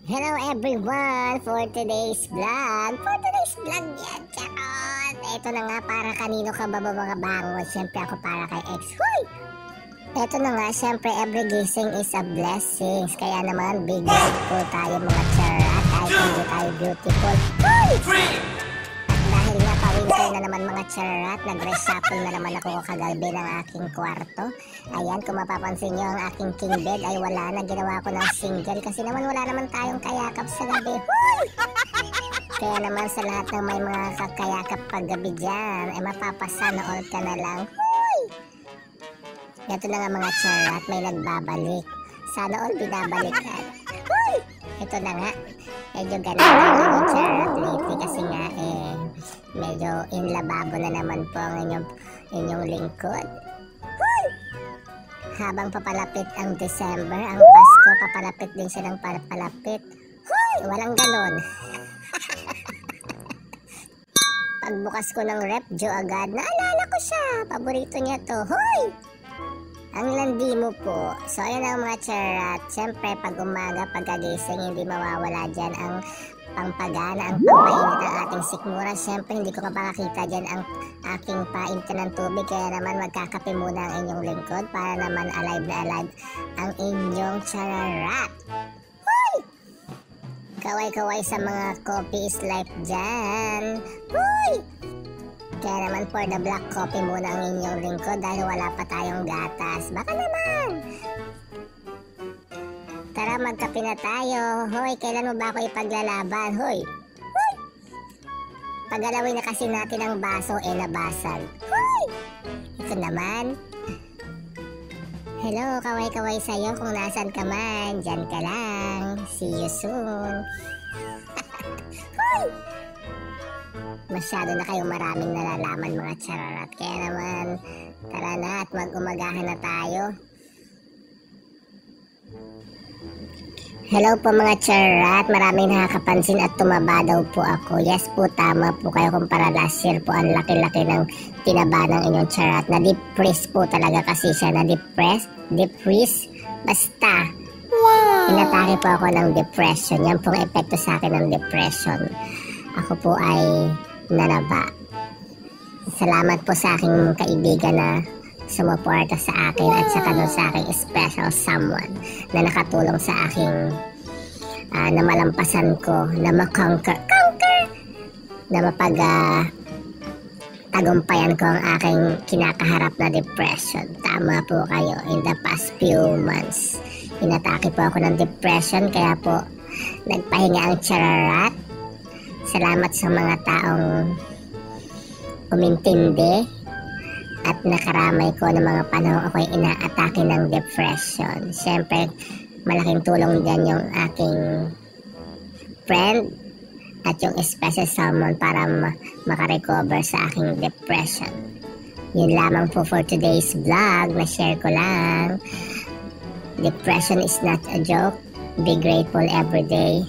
Hello everyone for today's vlog. Yan, charot. Ito na nga para kanino ka ba mga bangon. Siyempre ako para kay ex. Hoy! Ito na nga, siyempre every gising is a blessing. Kaya naman big grateful tayo mga charot. Kahit hindi tayo beautiful. Hoy! Free! Dahil nga pa-winter na naman mga charot, nag-reshuffle na naman ako kagabi ng aking kwarto. Ayan, kung mapapansin nyo ang aking king bed ay wala na, ginawa ko ng single kasi naman wala naman tayong kayakap sa gabi. Hoy! Kaya naman sa lahat ng may mga kakayakap paggabi dyan, ay mapapasana all ka na lang. Hoy! Ito na nga mga charot, may nagbabalik. Sana all binabalikan. Hoy! Ito na nga. Medyo ganito lang yung charot lately kasi nga medyo inlababo na naman po ang inyong lingkod. Hoy! Habang papalapit ang December, ang Pasko, papalapit din siya ng papalapit. Hoy! Walang ganon. Pagbukas ko ng rep, agad, naalala ko siya. Paborito niya to. Hoy! Ang landi mo po. So, ayan ang mga charot. Siyempre, pag umaga, pagkagising, hindi mawawala dyan ang pangpagana, ang pampainit ng ating sikmura. Siyempre, hindi ko kapakakita dyan ang aking painit ng tubig. Kaya naman, magkakape muna ang inyong lingkod para naman alive na alive ang inyong charot. Hoy! Kaway-kaway sa mga coffee is life dyan. Hoy! Kaya naman for the black coffee muna ang inyong lingkod dahil wala pa tayong gatas. Baka naman! Tara magkape na tayo. Hoy, kailan mo ba ako ipaglalaban? Hoy! Hoy! Pagalawin na kasi natin ang baso nabasag. Hoy! Ito naman. Hello, kaway-kaway sa'yo kung nasan ka man. Diyan ka lang. See you soon. Hoy! Masyado na kayong maraming nalalaman mga charot. Kaya naman, tara na at mag-umagahan na tayo. Hello po mga charot. Maraming nakakapansin at tumaba daw po ako. Yes po, tama po kayo kumpara last year po. Ang laki-laki ng tinaba ng inyong charot. Na-depress po talaga kasi siya. Na-depress? Basta. Wow! Inatake po ako ng depression. Yan pong epekto sa akin ng depression. Ako po ay nanaba. Salamat po sa aking kaibigan na sumuporta sa akin at saka doon sa aking special someone na nakatulong sa aking na malampasan ko, na makonquer na tagumpayan ko ang aking kinakaharap na depression. Tama po kayo, in the past few months inatake po ako ng depression, kaya po nagpahinga ang charot. Salamat sa mga taong umintindi at nakaramay ko ng mga panahon ako'y inaatake ng depression. Siyempre, malaking tulong dyan yung aking friend at yung special someone para makarecover sa aking depression. Yun lamang po for today's vlog. Na-share ko lang. Depression is not a joke. Be grateful every day.